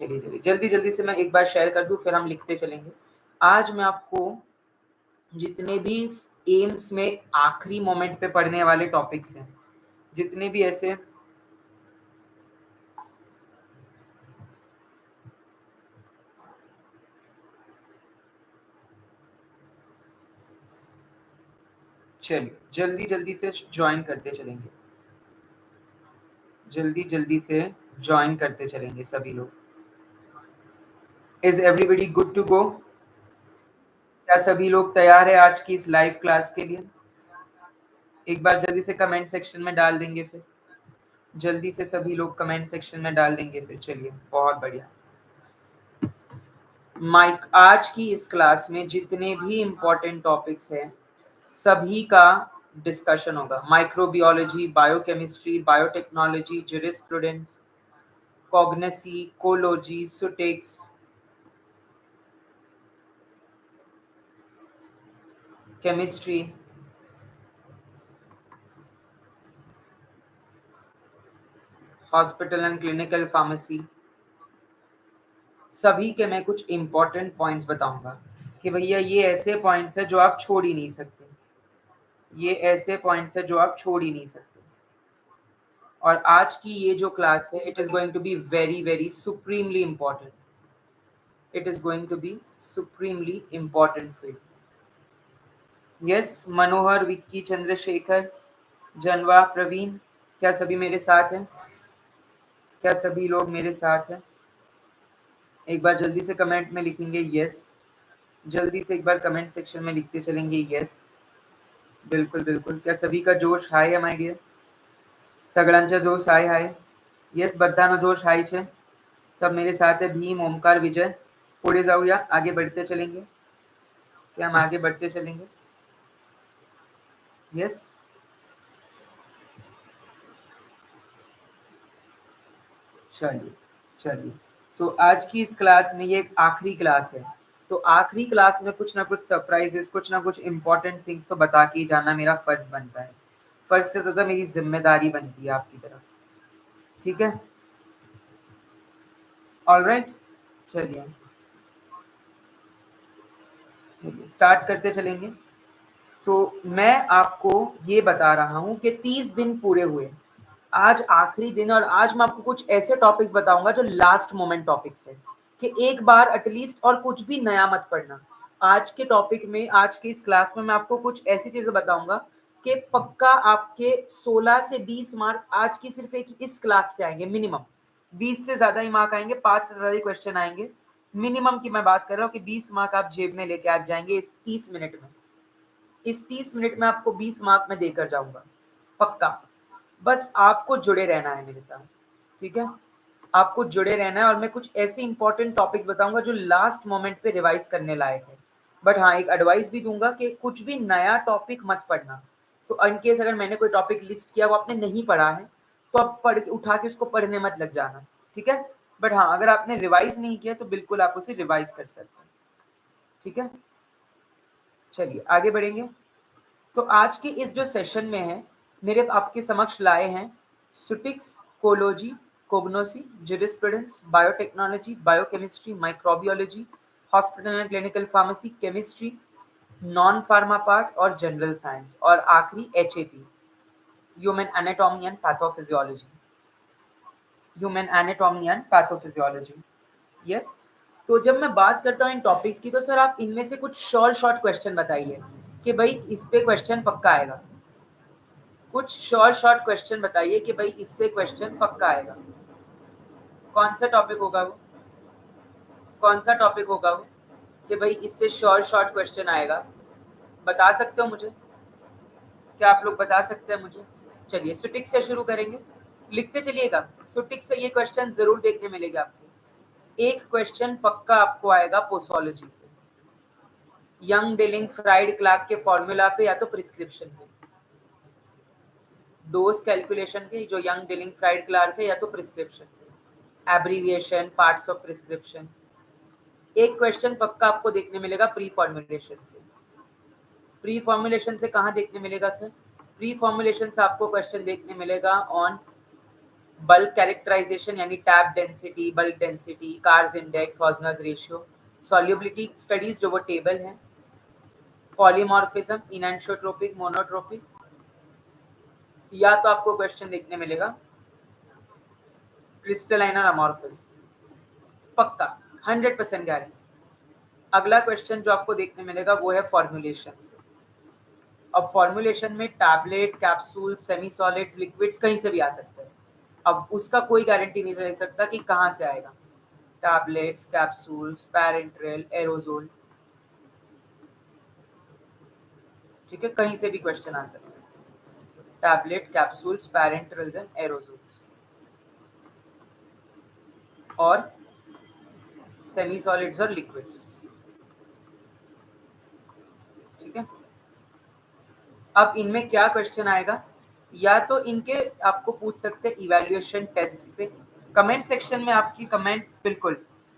चलिए चलिए जल्दी जल्दी से मैं एक बार शेयर कर दूं, फिर हम लिखते चलेंगे। आज मैं आपको जितने भी एम्स में आखिरी मोमेंट पे पढ़ने वाले टॉपिक्स हैं, जितने भी ऐसे चलिए जल्दी जल्दी से ज्वाइन करते चलेंगे, जल्दी जल्दी से ज्वाइन करते चलेंगे सभी लोग। Is everybody good to go? क्या सभी लोग तैयार है आज की इस लाइव क्लास के लिए? एक बार जल्दी से कमेंट सेक्शन में डाल देंगे, फिर जल्दी से सभी लोग कमेंट सेक्शन में डाल देंगे फिर। चलिए बहुत बढ़िया। माइक आज की इस क्लास में जितने भी इम्पोर्टेंट टॉपिक्स हैं सभी का डिस्कशन होगा। Microbiology, biochemistry, biotechnology, jurisprudence, cognosy, cology, ceutics, chemistry, hospital and clinical pharmacy, सभी के मैं कुछ इम्पोर्टेंट पॉइंट्स बताऊंगा कि भैया ये ऐसे पॉइंट्स हैं जो आप छोड़ ही नहीं सकते, ये ऐसे पॉइंट्स हैं जो आप छोड़ ही नहीं सकते। और आज की ये जो क्लास है, it is going to be very very supremely important, it is going to be supremely important for you. Yes, Manohar, Vicky, Chandrashekhar, जनवा, प्रवीण, क्या सभी मेरे साथ हैं? क्या सभी लोग मेरे साथ हैं? एक बार जल्दी से कमेंट में लिखेंगे यस, जल्दी से एक बार कमेंट सेक्शन में लिखते चलेंगे यस। बिल्कुल बिल्कुल, क्या सभी का जोश हाय है माय डियर? सगळ्यांचा जोश हाय हाय? यस, बधानो जोश हाय छे। सब मेरे साथ है। भीम, ओमकार, विजय, पुढे जाऊया, आगे बढ़ते चलेंगे। क्या हम आगे बढ़ते चलेंगे? यस, चलिए चलिए। सो आज की इस क्लास में ये एक आखिरी क्लास है, तो आखिरी क्लास में कुछ ना कुछ सरप्राइजेस, कुछ ना कुछ इम्पोर्टेंट थिंग्स तो बता के ही जाना मेरा फर्ज बनता है। फर्ज से ज्यादा मेरी जिम्मेदारी बनती है आपकी तरफ, ठीक है? ऑलराइट, चलिए चलिए स्टार्ट करते चलेंगे। मैं आपको ये बता रहा हूँ कि 30 दिन पूरे हुए, आज आखिरी दिन, और आज मैं आपको कुछ ऐसे टॉपिक्स बताऊंगा जो लास्ट मोमेंट टॉपिक्स है, कि एक बार एटलीस्ट और कुछ भी नया मत पढ़ना। आज के टॉपिक में, आज की इस क्लास में मैं आपको कुछ ऐसी चीजें बताऊंगा कि पक्का आपके 16 से 20 मार्क आज की सिर्फ एक इस क्लास से आएंगे मिनिमम। 20 से ज्यादा ही मार्क आएंगे, 5 से ज्यादा ही क्वेश्चन आएंगे। मिनिमम की मैं बात कर रहा हूँ कि 20 मार्क आप जेब में लेके आ जाएंगे इस 30 मिनट में। इस 30 मिनट में आपको 20 मार्क में देकर जाऊंगा पक्का। बस आपको जुड़े रहना है मेरे साथ, ठीक है? आपको जुड़े रहना है, और मैं कुछ ऐसे इंपॉर्टेंट टॉपिक्स बताऊंगा जो लास्ट मोमेंट पे रिवाइज करने लायक है। बट हाँ, एक एडवाइस भी दूंगा कि कुछ भी नया टॉपिक मत पढ़ना। तो इनकेस अगर मैंने कोई टॉपिक लिस्ट किया वो आपने नहीं पढ़ा है, तो आप पढ़ के उठा के उसको पढ़ने मत लग जाना, ठीक है? बट हाँ, अगर आपने रिवाइज नहीं किया तो बिल्कुल आप उसे रिवाइज कर सकते हैं, ठीक है? चलिए आगे बढ़ेंगे। तो आज के इस जो सेशन में है, मेरे आपके समक्ष लाए हैं ceutics, cology, cognosy, jurisprudence, biotechnology, biochemistry, microbiology, hospital and clinical pharmacy, chemistry, non pharma part और जनरल साइंस, और आखिरी HAP, human anatomy and pathophysiology, human anatomy and pathophysiology. Yes, तो जब मैं बात करता हूँ इन टॉपिक्स की, तो सर आप इनमें से कुछ शॉर्ट क्वेश्चन बताइए कि भाई इस पे क्वेश्चन पक्का आएगा। कुछ शॉर्ट क्वेश्चन बताइए कि भाई इससे क्वेश्चन पक्का आएगा। कौन सा टॉपिक होगा वो? कौन सा टॉपिक होगा वो कि भाई इससे शॉर्ट क्वेश्चन आएगा? बता सकते हो मुझे? क्या आप लोग बता सकते हैं मुझे? चलिए सुटिक्स से शुरू करेंगे, लिखते चलिएगा। सुटिक्स से ये क्वेश्चन जरूर देखने मिलेगा आपको। एक क्वेश्चन पक्का आपको आएगा पोसोलॉजी से, यंग डेलिंग फ्राइड क्लार्क के फॉर्मूला पे या तो प्रिस्क्रिप्शन पे, डोज कैलकुलेशन के जो यंग डेलिंग फ्राइड क्लार्क है, या तो prescription, abbreviation, parts of prescription. एक क्वेश्चन पक्का आपको देखने मिलेगा प्री फॉर्मुलेशन से। प्री फॉर्मुलेशन से कहाँ देखने मिलेगा सर? प्री फॉर्मुलेशन से आपको क्वेश्चन देखने मिलेगा ऑन बल्क कैरेक्टराइजेशन यानी tap density, bulk density, Carr's index, Hausner's ratio, solubility studies जो वो टेबल है, पॉलीमॉर्फिज्म, इनएंशोट्रोपिक, मोनोट्रोपिक, या तो आपको क्वेश्चन देखने मिलेगा क्रिस्टलाइन और अमॉर्फस, पक्का 100% गारंटी। अगला क्वेश्चन जो आपको देखने मिलेगा वो है फॉर्मुलेशन से। अब फॉर्मुलेशन में tablet, capsule, semi solids, liquids कहीं से भी आ सकते हैं। अब उसका कोई गारंटी नहीं दे सकता कि कहाँ से आएगा। टैबलेट्स, कैप्सूल्स, पैरेंट्रल, एरोजोल, ठीक है, कहीं से भी क्वेश्चन आ सकता है। टैबलेट, कैप्सूल्स, पैरेंट्रल्स एंड एरोजोल्स और सेमी सॉलिड्स और लिक्विड्स, ठीक है। अब इनमें क्या क्वेश्चन आएगा, या तो इनके आपको पूछ सकते हैं इवैल्यूएशन टेस्ट पे। कमेंट सेक्शन में आपकी कमेंट बिल्कुल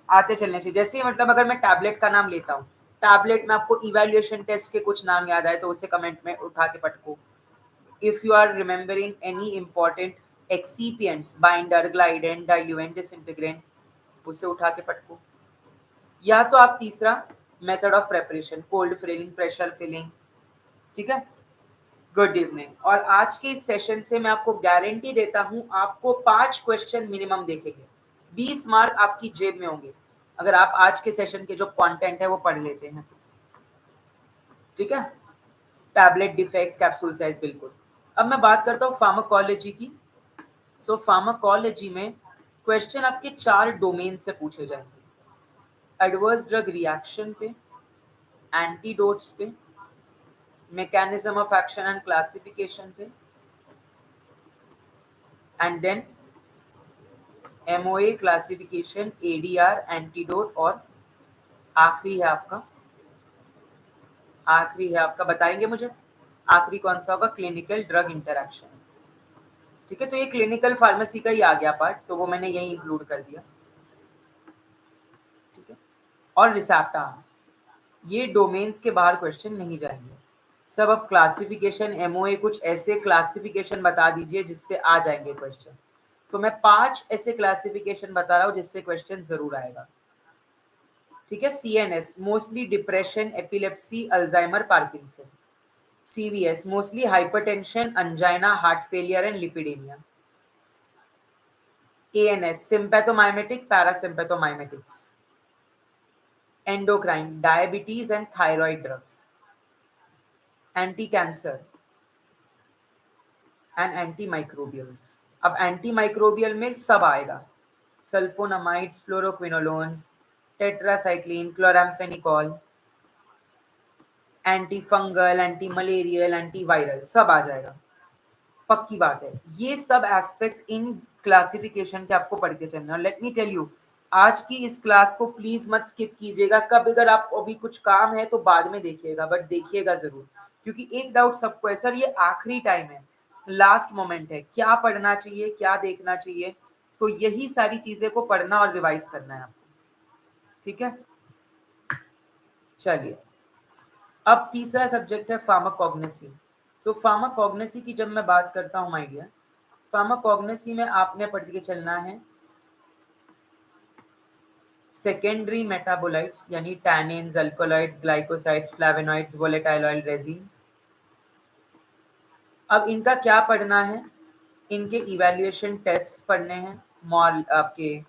आते चलने चाहिए। जैसे ही मतलब अगर मैं टैबलेट का नाम लेता हूँ, टैबलेट में आपको इवैल्यूएशन टेस्ट के कुछ नाम याद आए तो उसे कमेंट में उठा के पटको। If you are remembering any important excipients, binder, glidant, diluent, disintegrant, उसे उठा के पटको। या तो आप तीसरा method of preparation, cold filling, pressure filling, ठीक है। Good evening. और आज के इस सेशन से मैं आपको गारंटी देता हूं आपको 5 क्वेश्चन मिनिमम देखेंगे, 20 मार्क आपकी जेब में होंगे अगर आप आज के सेशन के जो कंटेंट है वो पढ़ लेते हैं, ठीक है। टैबलेट डिफेक्ट्स, कैप्सूल साइज, बिल्कुल। अब मैं बात करता हूँ फार्माकोलॉजी की। सो फार्माकोलॉजी में क्वेश्चन आपके 4 डोमेन से पूछे जाएंगे। एडवर्स ड्रग रिएक्शन पे, एंटीडोट्स पे, mechanism of action and classification पे, and then MOA, classification, ADR, antidote, और आखिरी है आपका बताएंगे मुझे आखिरी कौन सा होगा, क्लिनिकल ड्रग इंटरैक्शन, ठीक है। तो ये क्लिनिकल फार्मेसी का ही आ गया पार्ट, तो वो मैंने यही इंक्लूड कर दिया, ठीक है। और रिसेप्टार्स, ये डोमेन्स के बाहर क्वेश्चन नहीं जाएंगे सब। अब क्लासिफिकेशन, एमओए, कुछ ऐसे क्लासिफिकेशन बता दीजिए जिससे आ जाएंगे क्वेश्चन। तो मैं 5 ऐसे क्लासिफिकेशन बता रहा हूँ जिससे क्वेश्चन जरूर आएगा, ठीक है। CNS mostly depression, epilepsy, Alzheimer, Parkinson. CVS mostly hypertension, angina, heart failure and lipidemia. ANS sympathomimetic, parasympathomimetics. Endocrine diabetes and thyroid drugs. Anti cancer and anti microbials. अब एंटी माइक्रोबियल में सब आएगा, sulfonamides, fluoroquinolones, tetracycline, chloramphenicol, anti fungal, anti malarial, anti viral, सब आ जाएगा, पक्की बात है। ये सब एस्पेक्ट इन क्लासिफिकेशन के आपको पढ़ के चलना। लेट मी टेल यू, आज की इस क्लास को प्लीज मत स्किप कीजिएगा। कब अगर आप अभी कुछ काम है तो बाद में देखिएगा, बट देखिएगा जरूर, क्योंकि एक डाउट सबको है, सर ये आखिरी टाइम है, लास्ट मोमेंट है, क्या पढ़ना चाहिए, क्या देखना चाहिए। तो यही सारी चीजें को पढ़ना और रिवाइज करना है आपको, ठीक है। चलिए, अब तीसरा सब्जेक्ट है फार्माकोग्नेसी। सो फार्माकोग्नेसी की जब मैं बात करता हूँ माय डियर, फार्माकोग्नेसी में आपने पढ़ के चलना है सेकेंडरी मेटाबोलाइट्स यानी tannins, alkaloids, glycosides, flavonoids, volatile oil, resins. अब इनका क्या पढ़ना है, इनके इवैल्यूएशन टेस्ट पढ़ने हैं, मॉल आपके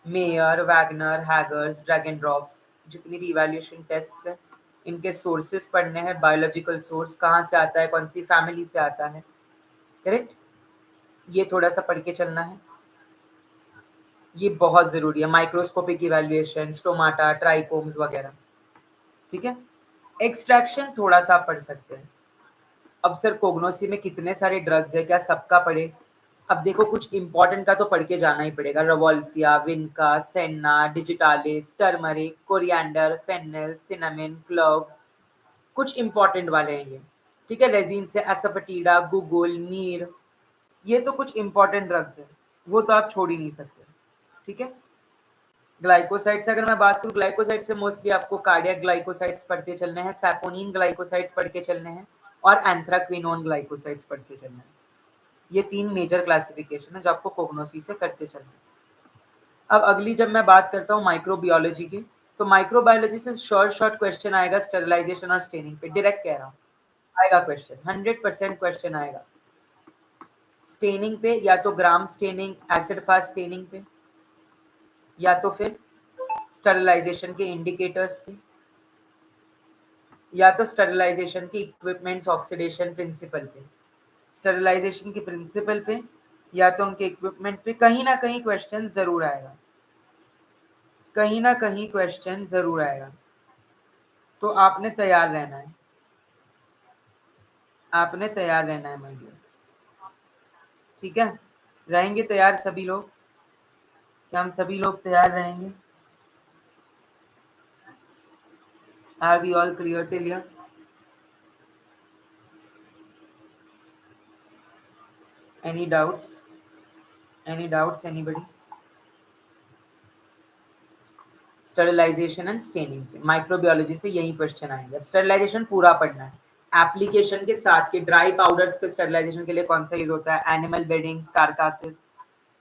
मेयर, वैगनर, हैगर्स, ड्रैगनड्रॉप्स, जितनी भी इवैल्यूएशन टेस्ट है। इनके सोर्सेस पढ़ने हैं, बायोलॉजिकल सोर्स कहाँ से आता है, कौन सी फैमिली से आता है, करेक्ट। ये थोड़ा सा पढ़ के चलना है, ये बहुत जरूरी है। माइक्रोस्कोपिक इवैल्यूएशन, स्टोमाटा, ट्राइकोम्स वगैरह, ठीक है। एक्सट्रैक्शन थोड़ा सा पढ़ सकते हैं। अब सर कोग्नोसी में कितने सारे ड्रग्स है, क्या सबका पढ़े। अब देखो कुछ इंपॉर्टेंट का तो पढ़ के जाना ही पड़ेगा, rauwolfia, vinca, senna, digitalis, turmeric, coriander, fennel, cinnamon, clove, कुछ इंपॉर्टेंट वाले हैं ये, ठीक है। रेजिन से एसफेटिडा, गुगुल, मीर, ये तो कुछ इंपॉर्टेंट ड्रग्स है, वो तो आप छोड़ ही नहीं सकते, ठीक है। ग्लाइकोसाइड से अगर मैं बात करूँ, ग्लाइकोसाइड से मोस्टली आपको कार्डियक ग्लाइकोसाइड्स पढ़ते चलने हैं, सैपोनिन ग्लाइकोसाइड्स पढ़ के चलने हैं, और एंथ्राक्विनोन ग्लाइकोसाइड्स पढ़ के चलने हैं, ये 3 मेजर क्लासिफिकेशन है जो आपको कोग्नोसी से करते चलना है। अब अगली जब मैं बात करता हूँ माइक्रोबायोलॉजी की, तो माइक्रोबायोलॉजी से शॉर्ट क्वेश्चन आएगा स्टेरिलाइजेशन और स्टेनिंग पे, डायरेक्ट कह रहा हूँ आएगा क्वेश्चन, 100% क्वेश्चन आएगा। स्टेनिंग पे या तो gram staining, acid fast staining पे, या तो फिर स्टेरिलाइजेशन के इंडिकेटर्स पे, या तो स्टेरिलाइजेशन के इक्विपमेंट्स ऑक्सीडेशन प्रिंसिपल पे। स्टेरिलाइजेशन के प्रिंसिपल पे या तो उनके इक्विपमेंट पे कहीं ना कहीं क्वेश्चन जरूर आएगा, कहीं ना कहीं क्वेश्चन जरूर आएगा। तो आपने तैयार रहना है, आपने तैयार रहना है माय डियर, ठीक है? रहेंगे तैयार सभी लोग? क्या हम सभी लोग तैयार रहेंगे? Are we all clear till here? Any doubts? Any doubts anybody? Sterilisation and staining पे माइक्रोबायोलॉजी से यही क्वेश्चन आएंगे। अब स्टेरिलाइजेशन पूरा पढ़ना है, एप्लीकेशन के साथ के ड्राई पाउडर्स पे स्टेरिलाइजेशन के लिए कौन सा यूज होता है, एनिमल बेडिंग्स, कारकासेस,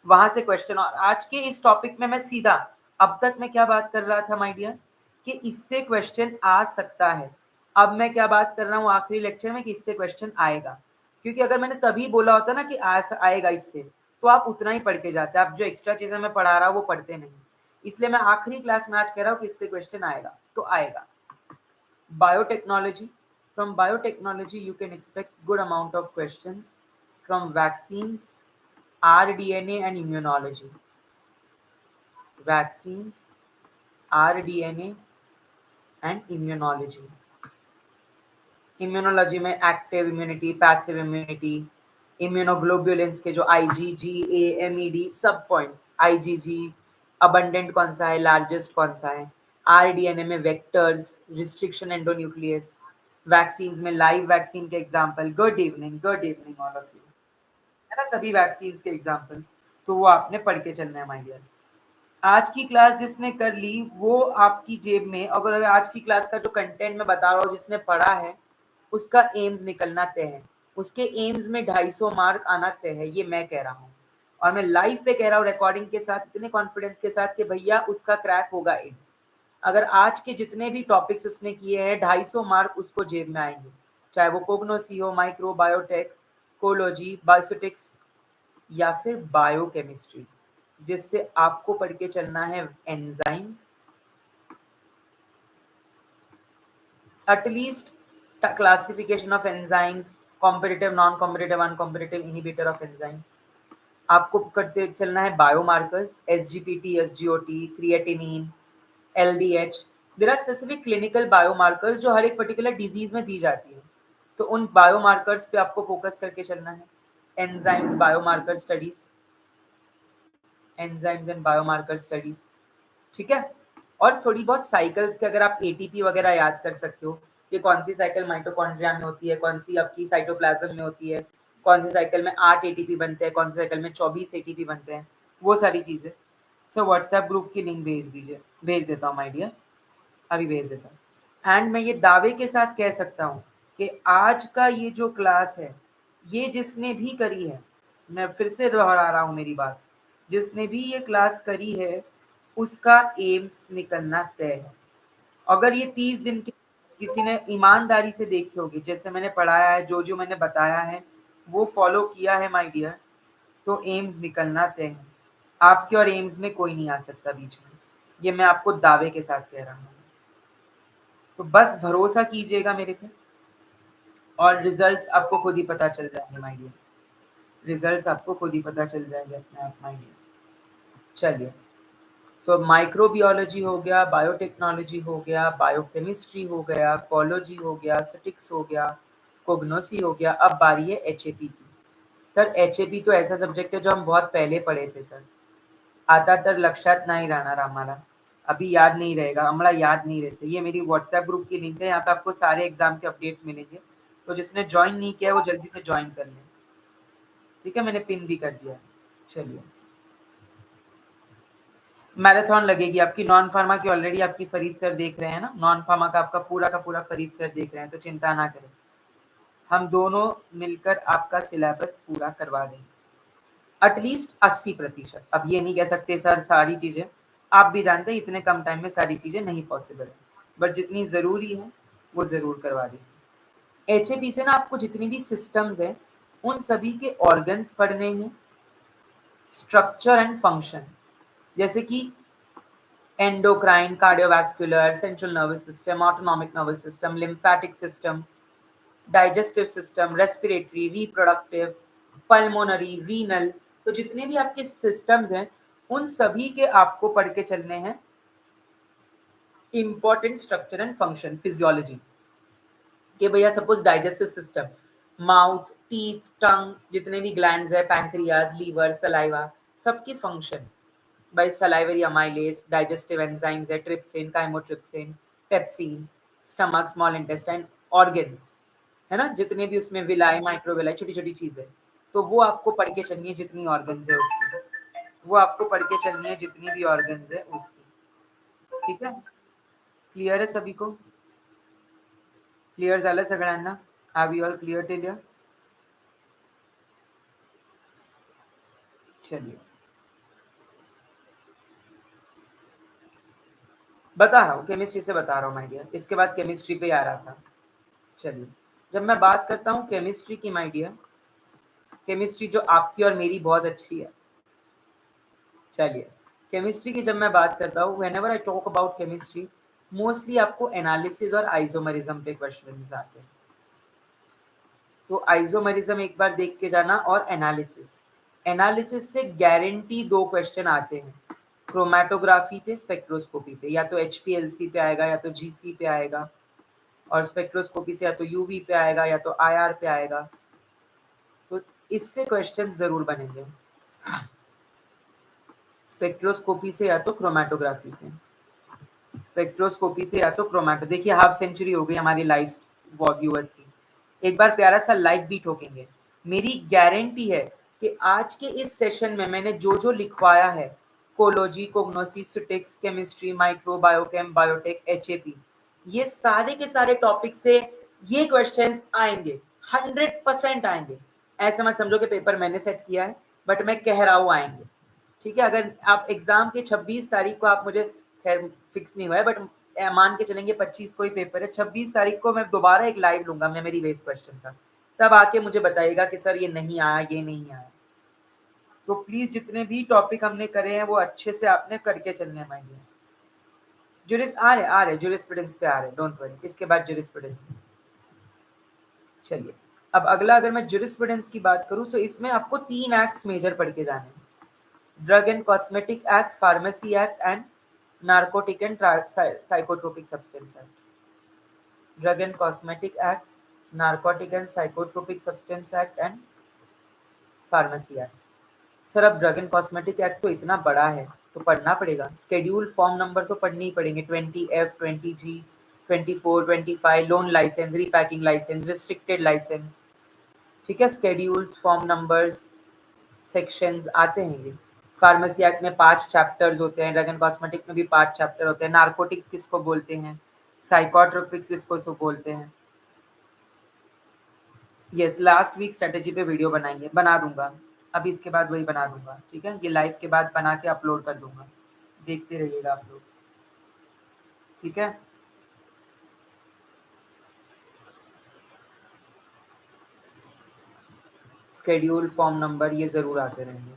वहां से क्वेश्चन। और आज के इस टॉपिक में मैं सीधा, अब तक मैं क्या बात कर रहा था माय डियर, कि इससे क्वेश्चन आ सकता है। अब मैं क्या बात कर रहा हूँ आखिरी लेक्चर में कि इससे क्वेश्चन आएगा, क्योंकि अगर मैंने तभी बोला होता ना कि आएगा इससे, तो आप उतना ही पढ़ के जाते, आप जो एक्स्ट्रा चीजें मैं पढ़ा रहा हूँ वो पढ़ते नहीं। इसलिए मैं आखिरी क्लास में आज कह रहा हूँ कि इससे क्वेश्चन आएगा, तो आएगा। Biotechnology, from biotechnology you can expect good amount of questions from vaccines, rDNA and immunology. Vaccines, rDNA and immunology. Immunology में एक्टिव इम्यूनिटी, पैसिव इम्यूनिटी, इम्यूनोग्लोब्युलेंस के जो IgG, AMED सब पॉइंट्स, IgG अबंडेंट कौन सा है, लार्जेस्ट कौन सा है, rDNA में वेक्टर्स, रिस्ट्रिक्शन एंडोन्यूक्लियस, वैक्सीन्स में लाइव वैक्सीन के example. Good evening all of you, है ना, सभी वैक्सीन्स के एग्जांपल, तो वो आपने पढ़ के चलना है माय डियर। आज की क्लास जिसने कर ली वो आपकी जेब में, अगर आज की क्लास का जो कंटेंट मैं बता रहा हूँ जिसने पढ़ा है, उसका एम्स निकलना तय है, उसके एम्स में 250 मार्क आना तय है, ये मैं कह रहा हूँ। और मैं लाइव पे कह रहा हूँ रिकॉर्डिंग के साथ, इतने कॉन्फिडेंस के साथ कि भैया उसका क्रैक होगा एम्स। अगर आज के जितने भी टॉपिक्स उसने किए हैं 250 मार्क उसको जेब में आएंगे, चाहे वो कोग्नोसी हो, माइक्रो बायोटेक, कोलॉजी, बायोसिटिक्स या फिर बायोकेमिस्ट्री, जिससे आपको पढ़ के चलना है enzymes, at least classification of enzymes, competitive, non competitive, uncompetitive inhibitor of enzymes. आपको करते चलना है biomarkers, SGPT, SGOT, creatinine, LDH। There are specific clinical biomarkers जो हर एक पर्टिकुलर डिजीज में दी जाती है, तो उन बायोमार्कर्स पे आपको फोकस करके चलना है। Enzymes biomarker studies, enzymes and biomarker studies, ठीक है। और थोड़ी बहुत साइकिल्स के अगर आप ATP वगैरह याद कर सकते हो कि कौन सी साइकिल माइटोकॉन्ड्रिया में होती है, कौन सी आपकी साइटोप्लाज्म में होती है, कौन सी साइकिल में 8 ATP बनते हैं, कौन सी साइकिल में 24 ATP बनते हैं, वो सारी चीज़ें। सो व्हाट्सएप ग्रुप की लिंक भेज दीजिए, भेज देता हूँ माय डियर, अभी भेज देता हूँ। एंड मैं ये दावे के साथ कह सकता हूँ कि आज का ये जो क्लास है, ये जिसने भी करी है, मैं फिर से दोहरा रहा हूँ मेरी बात, जिसने भी ये क्लास करी है उसका एम्स निकलना तय है। अगर ये 30 दिन के किसी ने ईमानदारी से देखी होगी, जैसे मैंने पढ़ाया है, जो मैंने बताया है वो फॉलो किया है माय डियर, तो एम्स निकलना तय है। आपके और एम्स में कोई नहीं आ सकता बीच में, ये मैं आपको दावे के साथ कह रहा हूँ। तो बस भरोसा कीजिएगा मेरे पे, और रिजल्ट्स आपको खुद ही पता चल जाएंगे माय डियर, रिजल्ट्स आपको खुद ही पता चल जाएंगे अपने आप माय डियर। चलिए, सो माइक्रोबियोलॉजी हो गया, बायोटेक्नोलॉजी हो गया, बायोकेमिस्ट्री हो गया, कोलॉजी हो गया, स्टैटिस्टिक्स हो गया, कोग्नोसी हो गया। अब बारी है HAP की। सर HAP तो ऐसा सब्जेक्ट है जो हम बहुत पहले पढ़े थे सर, आता तर लक्षात नहीं राहणार आम्हाला, अभी याद नहीं रहेगा, हमारा याद नहीं रहे। ये मेरी व्हाट्सएप ग्रुप की लिंक है, यहाँ पे आपको सारे एग्जाम के अपडेट्स मिलेंगे, तो जिसने ज्वाइन नहीं किया है वो जल्दी से ज्वाइन कर लें, ठीक है, मैंने पिन भी कर दिया। चलिए, मैराथन लगेगी आपकी नॉन फार्मा की, ऑलरेडी आपकी फरीद सर देख रहे हैं ना, नॉन फार्मा का आपका पूरा फरीद सर देख रहे हैं, तो चिंता ना करें। हम दोनों मिलकर आपका सिलेबस पूरा करवा देंगे एटलीस्ट 80%। अब ये नहीं कह सकते सर सारी चीजें, आप भी जानते हैं इतने कम टाइम में सारी चीजें नहीं पॉसिबल है, बट जितनी जरूरी है वो जरूर करवा देंगे। एचएपी से ना आपको जितनी भी सिस्टम्स हैं उन सभी के ऑर्गन्स पढ़ने हैं, स्ट्रक्चर एंड फंक्शन, जैसे कि endocrine, cardiovascular, central nervous system, autonomic nervous system, lymphatic system, digestive system, respiratory, reproductive, pulmonary, renal, तो जितने भी आपके सिस्टम्स हैं उन सभी के आपको पढ़ के चलने हैं important structure and function, physiology कि भैया suppose digestive system, mouth, teeth, tongues, जितने भी ग्लैंड्स है, पैंक्रियाज, लीवर, सलाइवा, सबके function by salivary amylase, digestive enzymes है, trypsin, chymotrypsin, pepsin, stomach, small intestine, organs, है ना, जितने भी उसमें विलाई, माइक्रोविलाई, छोटी छोटी चीजें, तो वो आपको पढ़ के चलनी है जितनी ऑर्गन्स है उसकी, वो आपको पढ़ के चलनी है जितनी भी ऑर्गन्स है उसकी। ठीक है, क्लियर है सभी को? क्लियर झालं सगळ्यांना? Are we all clear till here? चलिए बता रहा हूँ, केमिस्ट्री से बता रहा हूँ माय डियर, इसके बाद केमिस्ट्री पे आ रहा था। चलिए, जब मैं बात करता हूँ केमिस्ट्री की माय डियर, केमिस्ट्री जो आपकी और मेरी बहुत अच्छी है। चलिए, केमिस्ट्री की जब मैं बात करता हूँ, whenever I talk about chemistry, mostly आपको एनालिसिस और आइसोमरिज्म पे क्वेश्चन आते हैं। तो आइसोमरिज्म एक बार देख के जाना, और एनालिसिस, एनालिसिस से गारंटी 2 क्वेश्चन आते हैं, क्रोमेटोग्राफी पे, स्पेक्ट्रोस्कोपी पे, या तो एचपीएलसी पे आएगा या तो जीसी पे आएगा, और स्पेक्ट्रोस्कोपी से या तो यूवी पे आएगा या तो आईआर पे आएगा, तो इससे क्वेश्चन जरूर बनेंगे, स्पेक्ट्रोस्कोपी से या तो क्रोमेटोग्राफी से, स्पेक्ट्रोस्कोपी से या तो क्रोमेटो। देखिए हाफ सेंचुरी हो गई हमारी लाइव व्यूअर्स की, एक बार प्यारा सा लाइक भी ठोकेंगे। मेरी गारंटी है कि आज के इस सेशन में मैंने जो जो लिखवाया है, cology, cognosis, statistics, chemistry, micro, biochem, biotech, HAP, ये सारे के सारे टॉपिक से ये क्वेश्चंस आएंगे, 100% आएंगे। ऐसा मत समझो कि पेपर मैंने सेट किया है, बट मैं कह रहा हूँ आएंगे। ठीक है, अगर आप एग्जाम के 26 तारीख को, आप मुझे खैर फिक्स नहीं हुआ है, बट मान के चलेंगे 25 को ही पेपर है, 26 तारीख को मैं दोबारा एक लाइव लूंगा मेमोरी बेस्ड क्वेश्चन का, तब आके मुझे बताइएगा कि सर ये नहीं आया, ये नहीं आया। तो प्लीज जितने भी टॉपिक हमने करे हैं वो अच्छे से आपने करके चलने हैं माइंड में। जुरिस आ रहे जुरिस्प्रूडेंस पे आ रहे, डोंट वरी, इसके बाद जुरिस्प्रूडेंस। चलिए, अब अगला अगर मैं जुरिस्प्रूडेंस की बात करूं तो इसमें आपको 3 एक्ट्स मेजर पढ़ के जाने हैं, drug and cosmetic act, pharmacy act and narcotic and psychotropic substance act. Drug and cosmetic act, narcotic and psychotropic substance act and pharmacy act. Sir अब ड्रग एंड कॉस्मेटिक एक्ट तो इतना बड़ा है तो पढ़ना पड़ेगा, स्केड्यूल फॉर्म नंबर तो पढ़ने ही पड़ेंगे, 20F, 20G, 24, 25, loan licence, repacking licence, restricted licence. ठीक है, स्केड्यूल्स, फॉर्म नंबर्स, सेक्शंस आते हैं ये। फार्मेसी एक्ट में 5 चैप्टर्स होते हैं, ड्रग एंड कॉस्मेटिक में भी 5 चैप्टर होते हैं, नार्कोटिक्स किसको बोलते हैं, साइकोट्रोपिक्स किसको बोलते हैं। यस, लास्ट वीक स्ट्रेटेजी पे वीडियो बनाएंगे, बना दूंगा, अभी इसके बाद वही बना दूंगा। ठीक है, ये लाइव के बाद बना के अपलोड कर दूंगा, देखते रहिएगा आप लोग। ठीक है, स्केड्यूल, फॉर्म नंबर, ये जरूर आते रहेंगे।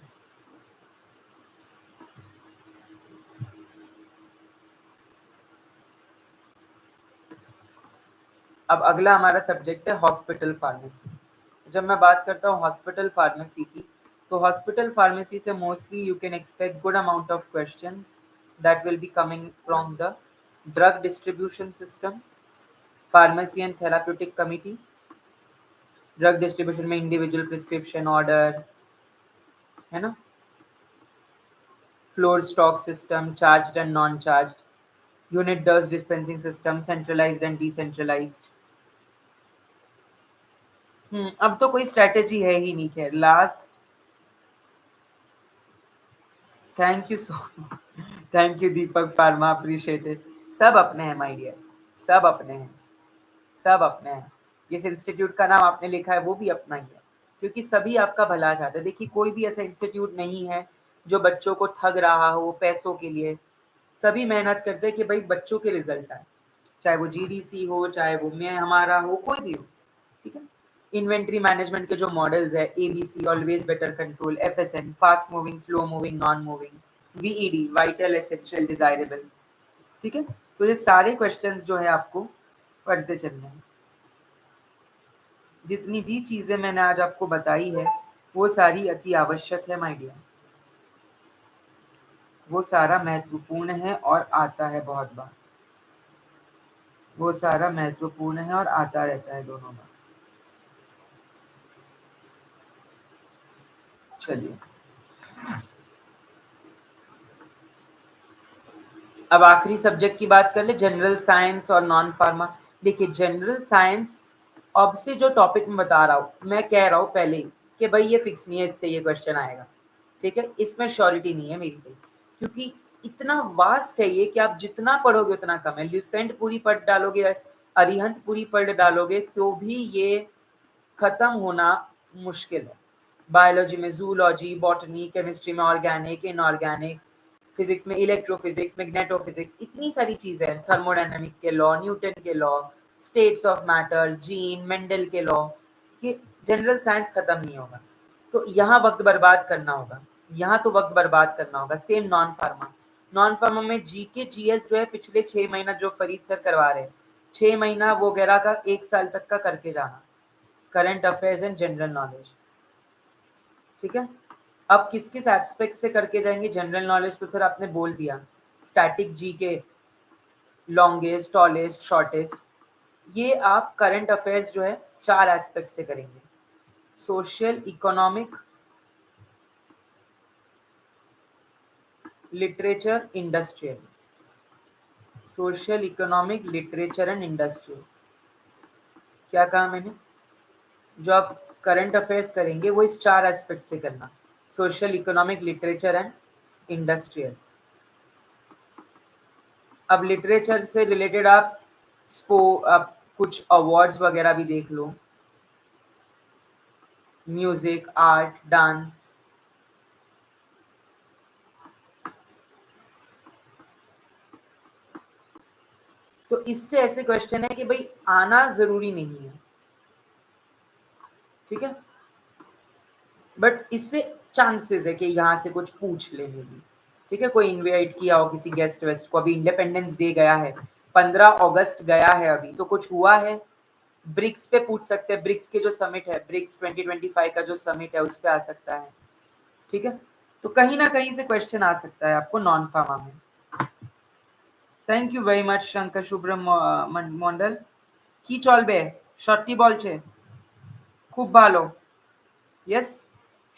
अब अगला हमारा सब्जेक्ट है हॉस्पिटल फार्मेसी। जब मैं बात करता हूँ हॉस्पिटल फार्मेसी की, तो हॉस्पिटल फार्मेसी से mostly you can expect good amount of questions that will be coming from the drug distribution system, pharmacy and therapeutic committee. Drug distribution में इंडिविजुअल प्रिस्क्रिप्शन ऑर्डर, है ना, floor stock system, charged and non charged, unit dose dispensing system, centralised and decentralised. अब तो कोई strategy है ही नहीं, खैर last. Thank you so thank you Deepak pharma, appreciated. सब अपने हैं माय डियर, सब अपने हैं, सब अपने हैं। जिस इंस्टीट्यूट का नाम आपने लिखा है वो भी अपना ही है, क्योंकि सभी आपका भला चाहते हैं। देखिए कोई भी ऐसा इंस्टीट्यूट नहीं है जो बच्चों को ठग रहा हो पैसों के लिए। सभी मेहनत करते हैं कि भाई बच्चों के रिजल्ट आए, चाहे वो जीडीसी हो, चाहे वो मैं हमारा हो, कोई भी हो। ठीक है। इन्वेंट्री मैनेजमेंट के जो मॉडल्स है, ABC always better control, FSN fast moving slow moving non moving, VED vital essential desirable. ठीक है। तो ये सारे क्वेश्चंस जो है आपको पढ़ते चलने हैं। जितनी भी चीजें मैंने आज आपको बताई है वो सारी अति आवश्यक है माय डियर, वो सारा महत्वपूर्ण है और आता है बहुत बार, वो सारा महत्वपूर्ण है और आता रहता है दोनों बार। चलिए अब आखिरी सब्जेक्ट की बात कर ले, जनरल साइंस और नॉन फार्मा। देखिए जनरल साइंस अब से जो टॉपिक मैं बता रहा हूँ, मैं कह रहा हूँ पहले ही कि भाई ये फिक्स नहीं है इससे ये क्वेश्चन आएगा। ठीक है, इसमें श्योरिटी नहीं है मेरी भाई, क्योंकि इतना वास्ट है ये कि आप जितना पढ़ोगे उतना कम है। ल्यूसेंट पूरी पढ़ डालोगे, अरिहंत पूरी पढ़ डालोगे तो भी ये खत्म होना मुश्किल है। बायोलॉजी में जूलॉजी, बॉटनी, केमिस्ट्री में ऑर्गेनिक, इनऑर्गेनिक, फिजिक्स में इलेक्ट्रोफिजिक्स, मैग्नेटोफिजिक्स, इतनी सारी चीजें हैं, थर्मोडायनामिक के लॉ, न्यूटन के law, states of matter, gene, Mendel के लॉ, ये जनरल साइंस खत्म नहीं होगा। तो यहाँ वक्त बर्बाद करना होगा, यहाँ तो वक्त बर्बाद करना होगा। Same non pharma, non pharma में जीके जीएस जो है पिछले 6 महीना जो फरीद सर करवा रहे हैं, 6 महीना वगैरह का 1 साल तक का करके जाना, current affairs and general knowledge. ठीक है। अब किस किस एस्पेक्ट से करके जाएंगे जनरल नॉलेज, तो सर आपने बोल दिया, static GK, longest, tallest, shortest. ये आप करंट अफेयर्स जो है 4 एस्पेक्ट से करेंगे, social, economic, literature, industrial. Social, economic, literature and industrial. क्या कहा मैंने? जो आप करंट अफेयर्स करेंगे वो इस 4 एस्पेक्ट से करना, social, economic, literature and industrial. अब लिटरेचर से रिलेटेड आप कुछ अवार्ड्स वगैरह भी देख लो, म्यूजिक, आर्ट, डांस। तो इससे ऐसे क्वेश्चन है कि भाई आना जरूरी नहीं है। ठीक है, बट इससे चांसेस है कि यहाँ से कुछ पूछ ले भी। ठीक है, कोई इनवाइट किया हो किसी गेस्ट वेस्ट को, अभी इंडिपेंडेंस डे गया है, 15 अगस्त गया है, अभी तो कुछ हुआ है। ब्रिक्स पे पूछ सकते हैं, ब्रिक्स के जो समिट है, ब्रिक्स 2025 का जो समिट है उस पर आ सकता है। ठीक है, तो कहीं ना कहीं से क्वेश्चन आ सकता है आपको नॉन फार्मा में। Thank you very much Shankar Shubhram Mandal. की चलबे शर्टी बॉल छे खूब भालो। Yes,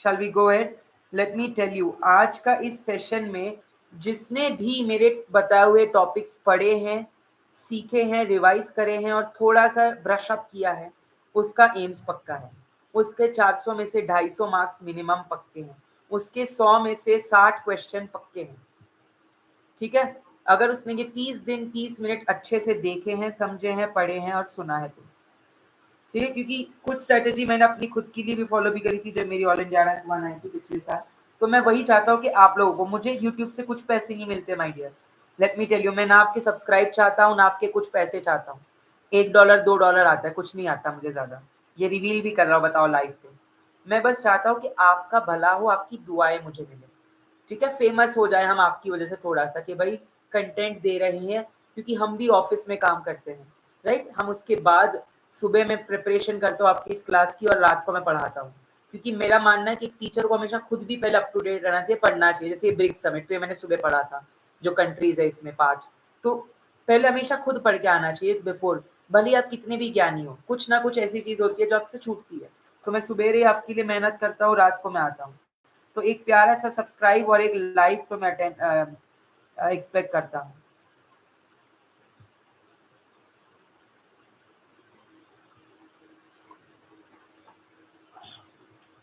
shall we go ahead. Let me tell you, आज का इस सेशन में जिसने भी मेरे बताए हुए टॉपिक्स पढ़े हैं, सीखे हैं, रिवाइज करे हैं और थोड़ा सा ब्रश अप किया है, उसका एम्स पक्का है। उसके 400 में से 250 मार्क्स मिनिमम पक्के हैं, उसके 100 में से 60 क्वेश्चन पक्के हैं। ठीक है, अगर उसने ये 30 दिन 30 मिनट अच्छे से देखे हैं, समझे हैं, पढ़े हैं और सुना है तो ठीक है। क्योंकि कुछ स्ट्रेटेजी मैंने अपनी खुद के लिए भी फॉलो भी करी थी जब मेरी ऑल इंडिया रैंक 1 आई थी पिछले साल। तो मैं वही चाहता हूँ कि आप लोगों को, मुझे यूट्यूब से कुछ पैसे नहीं मिलते my dear, let me tell you. मैं ना आपके सब्सक्राइब चाहता हूँ ना आपके कुछ पैसे चाहता हूँ। $1 $2 आता है, कुछ नहीं आता मुझे ज्यादा, ये रिवील भी कर रहा हूँ, बताओ लाइव पे। मैं बस चाहता हूँ कि आपका भला हो, आपकी दुआएं मुझे मिले। ठीक है, फेमस हो जाए हम आपकी वजह से थोड़ा सा, कि भाई कंटेंट दे रहे हैं, क्योंकि हम भी ऑफिस में काम करते हैं, राइट। हम उसके बाद सुबह में प्रिपरेशन करता हूँ आपकी इस क्लास की और रात को मैं पढ़ाता हूँ, क्योंकि मेरा मानना है कि एक टीचर को हमेशा खुद भी पहले अप टू डेट रहना चाहिए, पढ़ना चाहिए। जैसे ब्रिक्स समिट तो ये मैंने सुबह पढ़ा था, जो कंट्रीज है इसमें 5, तो पहले हमेशा खुद पढ़ के आना चाहिए बिफोर। भले आप कितने भी ज्ञानी हो, कुछ ना कुछ ऐसी चीज होती है जो आपसे छूटती है। तो मैं सुबह आपके लिए मेहनत करता हूँ, रात को मैं आता हूँ। तो एक प्यारा सा सब्सक्राइब और एक लाइव तो मैं एक्सपेक्ट करता हूँ।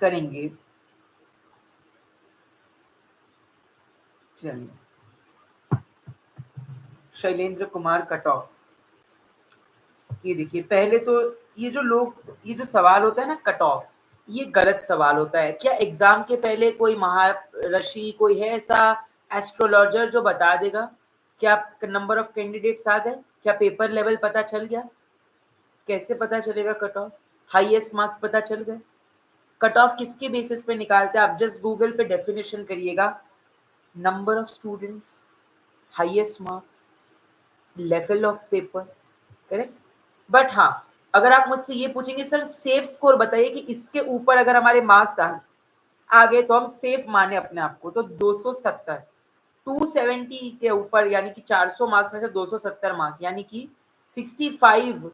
करेंगे। चलिए, शैलेंद्र कुमार कट ऑफ। ये देखिए, पहले तो ये जो सवाल होता है ना कट ऑफ, ये गलत सवाल होता है। क्या एग्जाम के पहले कोई महारषि, कोई है ऐसा एस्ट्रोलॉजर जो बता देगा क्या नंबर ऑफ कैंडिडेट्स आ गए, क्या पेपर लेवल पता चल गया? कैसे पता चलेगा कट ऑफ? हाईएस्ट मार्क्स पता चल गए? कट ऑफ किसके बेसिस पे निकालते हैं? आप जस्ट गूगल पे डेफिनेशन करिएगा, number of students, highest marks, level of paper, correct. But हाँ, अगर आप मुझसे ये पूछेंगे सर सेफ स्कोर बताइए कि इसके ऊपर अगर हमारे मार्क्स आ गए तो हम सेफ माने अपने आप को, तो 270, 270 के ऊपर, यानी कि 400 मार्क्स में से 270 मार्क्स, यानी कि 65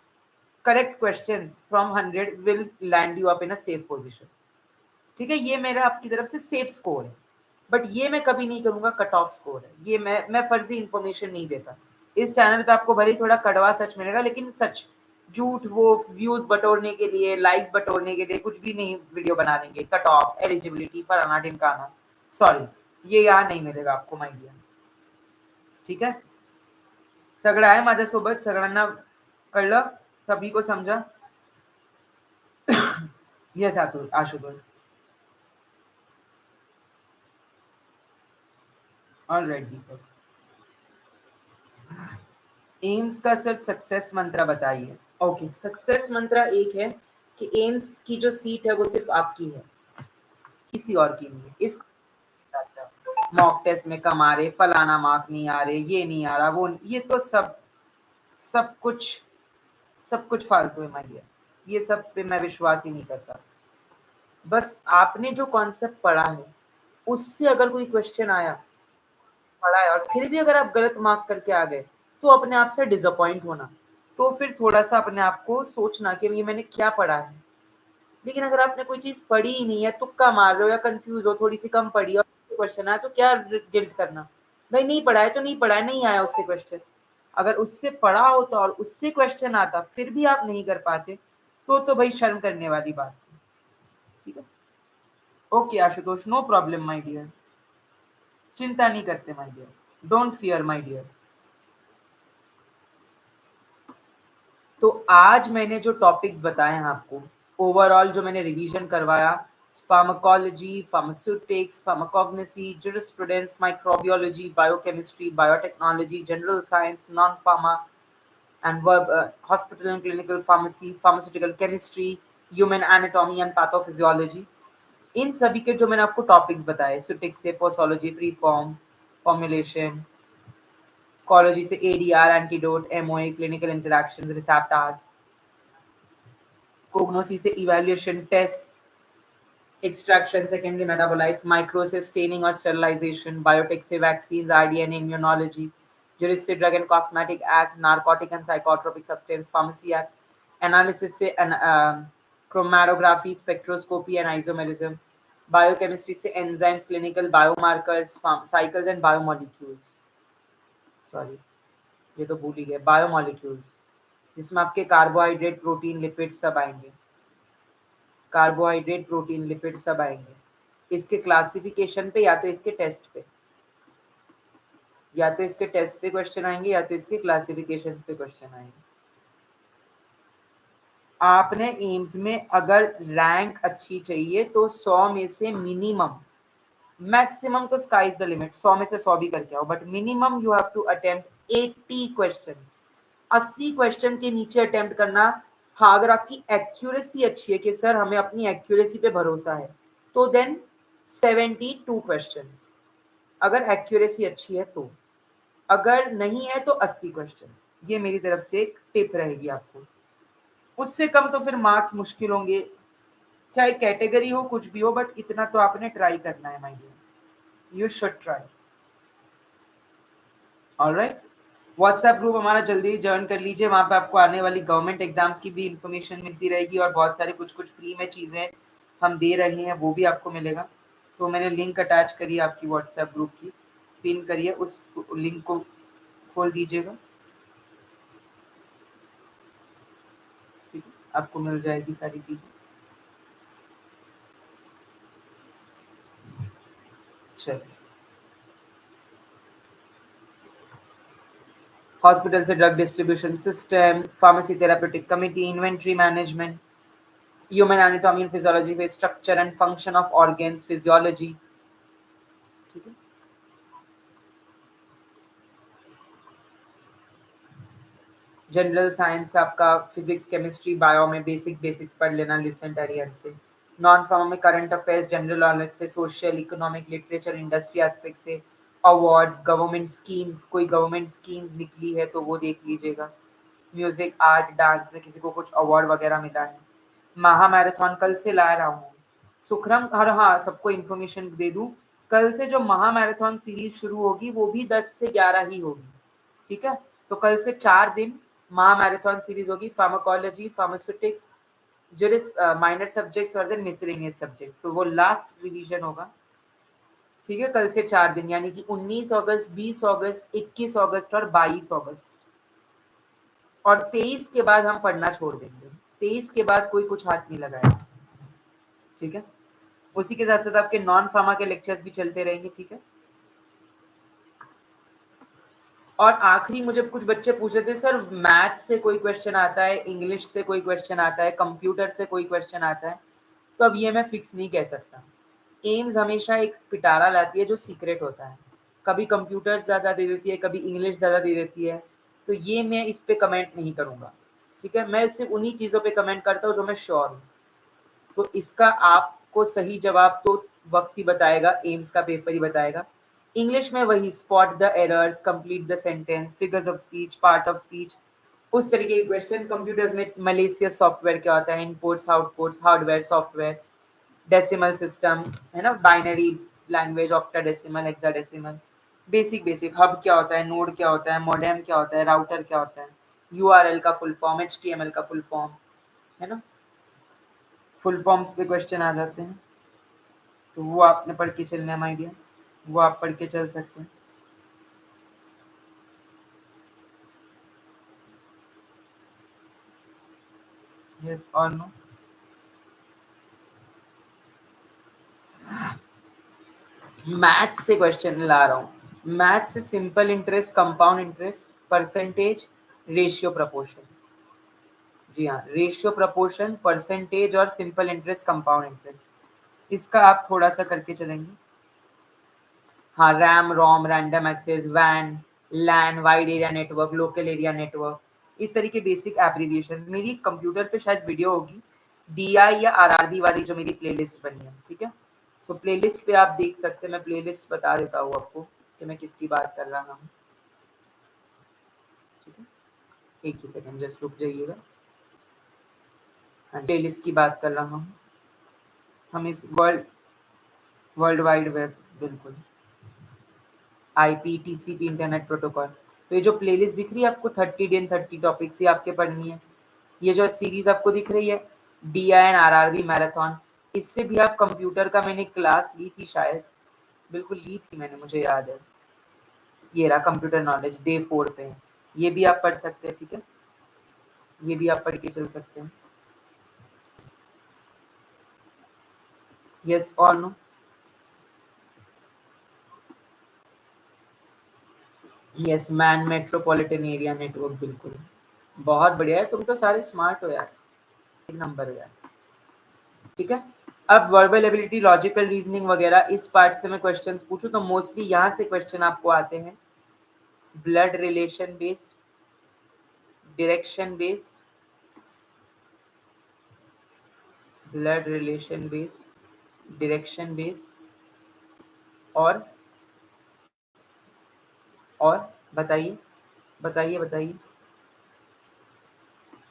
correct questions from 100 will land you up in a safe position. ठीक है, ये मेरा आपकी तरफ से सेफ स्कोर है। बट ये मैं कभी नहीं करूंगा कट ऑफ स्कोर है, ये मैं फर्जी इंफॉर्मेशन नहीं देता। इस चैनल पे आपको भले ही थोड़ा कड़वा सच मिलेगा, लेकिन सच, झूठ वो व्यूज बटोरने के लिए, लाइक्स बटोरने के लिए कुछ भी नहीं वीडियो बना देंगे। कट ऑफ, एलिजिबिलिटी, फलाना ढिमकाना, सॉरी, ये यहाँ नहीं मिलेगा आपको माय डियर। ठीक है, सगळं आहे माझ्यासोबत, सगळ्यांना कळलं, सभी को समझा? यस आशुतोष, ऑलराइट दीपक। एम्स का सर सक्सेस मंत्र बताइए। ओके, सक्सेस मंत्र एक है कि एम्स की जो सीट है वो सिर्फ आपकी है, किसी और की नहीं है। इस मॉक टेस्ट में कम आ रहे, फलाना मार्क नहीं आ रहे, ये नहीं आ रहा, वो, ये तो सब कुछ सब कुछ फालतू है माय डियर। ये सब पे मैं विश्वास ही नहीं करता। बस आपने जो कॉन्सेप्ट पढ़ा है उससे अगर कोई क्वेश्चन आया, पढ़ा है, और फिर भी अगर आप गलत मार्क करके आ गए, तो अपने आप से डिसअपॉइंट होना, तो फिर थोड़ा सा अपने आप को सोचना कि ये मैंने क्या पढ़ा है। लेकिन अगर आपने कोई चीज पढ़ी ही नहीं है, तुक्का मार रहे हो या कंफ्यूज हो, थोड़ी सी कम पढ़ी और क्वेश्चन आया, तो क्या गिल्ट करना? भाई नहीं पढ़ा है तो नहीं पढ़ा है, नहीं आया उससे क्वेश्चन। अगर उससे पढ़ा होता और उससे क्वेश्चन आता फिर भी आप नहीं कर पाते, तो भाई शर्म करने वाली बात है। ठीक है, okay Ashutosh, no problem my dear, चिंता नहीं करते my dear, don't fear my dear. तो आज मैंने जो टॉपिक्स बताए हैं आपको, ओवरऑल जो मैंने रिवीजन करवाया, pharmacology, pharmaceutics, pharmacognosy, jurisprudence, microbiology, biochemistry, biotechnology, general science, non pharma and hospital and clinical pharmacy, pharmaceutical chemistry, human anatomy and pathophysiology, इन सभी के जो मैंने आपको टॉपिक्स बताए, सुटिक से posology, free form, formulation, cology से ADR, antidote, MOA, clinical interactions, receptors, cognosy से evaluation, test, extraction, secondary metabolites, micro से स्टेनिंग और स्टेरिलाइजेशन, बायोटेक से वैक्सीन, आरडीएनए, इम्यूनोलॉजी, जुरिस से drug and cosmetic act, narcotic and psychotropic substance pharmacy act, analysis से chromatography, spectroscopy and isomerism, biochemistry से enzymes, clinical biomarkers, cycles and biomolecules, sorry ये तो भूल ही गए, बायोमोलिक्यूल्स, जिसमें आपके कार्बोहाइड्रेट, प्रोटीन, लिपिड सब आएंगे, कार्बोहाइड्रेट, प्रोटीन, लिपिड सब आएंगे। इसके क्लासिफिकेशन पे या तो इसके टेस्ट पे, या तो इसके टेस्ट पे क्वेश्चन आएंगे या तो इसके क्लासिफिकेशन पे क्वेश्चन आएंगे। आपने एम्स में अगर रैंक अच्छी चाहिए तो 100 में से मिनिमम, मैक्सिमम तो स्काई इज द लिमिट, 100 में से 100 भी करके आओ, but minimum you have to attempt 80 questions, 80 question के नीचे अटेम्प्ट करना। हाँ, अगर आपकी एक्यूरेसी अच्छी है कि सर हमें अपनी एक्यूरेसी पे भरोसा है, तो देन 72 क्वेश्चंस, अगर एक्यूरेसी अच्छी है तो। अगर नहीं है तो 80 क्वेश्चन, ये मेरी तरफ से एक टिप रहेगी आपको। उससे कम तो फिर मार्क्स मुश्किल होंगे, चाहे कैटेगरी हो कुछ भी हो, बट इतना तो आपने ट्राई करना है my dear, you should try. Alright, WhatsApp group हमारा जल्दी ज्वाइन कर लीजिए, वहाँ पे आपको आने वाली गवर्नमेंट एग्जाम्स की भी इंफॉर्मेशन मिलती रहेगी, और बहुत सारे कुछ कुछ फ्री में चीज़ें हम दे रहे हैं वो भी आपको मिलेगा। तो मैंने लिंक अटैच करी है आपकी व्हाट्सएप ग्रुप की, पिन करिए, उस लिंक को खोल दीजिएगा, ठीक है, आपको मिल जाएगी सारी चीज़ें। चलिए, हॉस्पिटल से drug distribution system, pharmacy therapeutic committee, inventory management, human anatomy and physiology में structure and function of organs, physiology. ठीक है, जनरल साइंस आपका फिजिक्स केमिस्ट्री बायो में बेसिक्स पढ़ लेना लुसेंट एरियन से। नॉन फार्मा में करंट अफेयर्स, जनरल नॉलेज से, social economic literature industry aspect से, अवार्ड्स, गवर्नमेंट स्कीम्स, कोई गवर्नमेंट स्कीम्स निकली है तो वो देख लीजिएगा। म्यूजिक, आर्ट, डांस में किसी को कुछ अवार्ड वगैरह मिला है। महा मैराथन कल से ला रहा हूँ सुखरम, हर हाँ सबको इन्फॉर्मेशन दे दूं, कल से जो महा मैराथन सीरीज शुरू होगी वो भी 10 से 11 ही होगी। ठीक है, तो कल से 4 दिन महा मैराथन सीरीज होगी। फार्माकोलॉजी, फार्मास्यूटिक्स, जुरिस माइनर सब्जेक्ट्स और देन मिसलेनियस सब्जेक्ट्स, तो वो लास्ट रिवीजन होगा। ठीक है, कल से 4 दिन यानी कि 19 अगस्त, 20 अगस्त, 21 अगस्त और 22 अगस्त। और 23 के बाद हम पढ़ना छोड़ देंगे। 23 के बाद कोई कुछ हाथ नहीं लगाएगा। ठीक है, उसी के साथ साथ आपके नॉन फार्मा के लेक्चर्स भी चलते रहेंगे। ठीक है, और आखिरी मुझे कुछ बच्चे पूछ रहे थे सर मैथ से कोई क्वेश्चन आता है, इंग्लिश से कोई क्वेश्चन आता है, कंप्यूटर से कोई क्वेश्चन आता है, तो अब ये मैं फिक्स नहीं कह सकता। एम्स हमेशा एक पिटारा लाती है जो सीक्रेट होता है, कभी कंप्यूटर ज़्यादा दे देती है, कभी इंग्लिश ज़्यादा दे देती है, तो ये मैं इस पे कमेंट नहीं करूँगा। ठीक है, मैं सिर्फ उन्हीं चीज़ों पे कमेंट करता हूँ जो मैं श्योर हूँ। तो इसका आपको सही जवाब तो वक्त ही बताएगा, एम्स का पेपर ही बताएगा। इंग्लिश में वही spot the errors, complete the sentence, figures of speech, part of speech, उस तरीके के क्वेश्चन। कंप्यूटर्स में मलेशियस सॉफ्टवेयर क्या होता है, inputs outputs, hardware software, decimal system है ना, binary language, octadecimal, hexadecimal, basic hub क्या होता है, नोड क्या होता है, मॉडेम क्या होता है, राउटर क्या होता है, यूआरएल का फुल फॉर्म, एचटीएमएल का फुल फॉर्म, है ना, फुल फॉर्म्स पे क्वेश्चन आ जाते हैं, तो वो आपने पढ़ के चलना है माय डियर, वो आप पढ़ के चल सकते हैं। यस और नो? मैथ से क्वेश्चन ला रहा हूँ, मैथ से simple interest, compound interest, percentage, ratio proportion. जी हाँ, रेशियो प्रपोर्शन, परसेंटेज और सिंपल इंटरेस्ट, कंपाउंड इंटरेस्ट, इसका आप थोड़ा सा करके चलेंगे। हाँ, रैम, रोम, रैंडम एक्सेस, वैन, LAN, wide area network, local area network, इस तरीके बेसिक एब्रीविएशन। मेरी कंप्यूटर पे शायद वीडियो होगी डीआई या आरआरबी वाली जो मेरी प्लेलिस्ट बनी है। ठीक है, सो प्लेलिस्ट पे आप देख सकते हैं, मैं प्लेलिस्ट बता देता हूँ आपको कि मैं किसकी बात कर रहा हूँ। ठीक है, एक ही सेकंड जस्ट रुक जाइएगा। प्लेलिस्ट की बात कर रहा हूँ, हम इस वर्ल्ड वाइड वेब, बिल्कुल आईपी, टीसीपी, इंटरनेट प्रोटोकॉल। तो ये जो प्लेलिस्ट दिख रही है आपको 30 दिन 30 टॉपिक्स ही आपके पढ़नी है। ये जो सीरीज आपको दिख रही है डीआई एंड आरआरबी मैराथन, इससे भी आप कंप्यूटर का मैंने क्लास ली थी शायद, बिल्कुल ली थी मैंने, मुझे याद है। ये रहा कंप्यूटर नॉलेज, डे 4 पे है, ये भी आप पढ़ सकते हैं। ठीक है, ये भी आप पढ़ के चल सकते हैं। यस और no? Yes, man metropolitan area network, बिल्कुल बहुत बढ़िया है, तुम तो सारे स्मार्ट हो यार, एक नंबर हो यार। ठीक है, अब वर्बल एबिलिटी, लॉजिकल रीजनिंग वगैरह इस पार्ट से मैं क्वेश्चंस पूछूं तो मोस्टली यहाँ से क्वेश्चन आपको आते हैं। Blood relation based, direction based, blood relation based, direction based, और बताइए बताइए बताइए,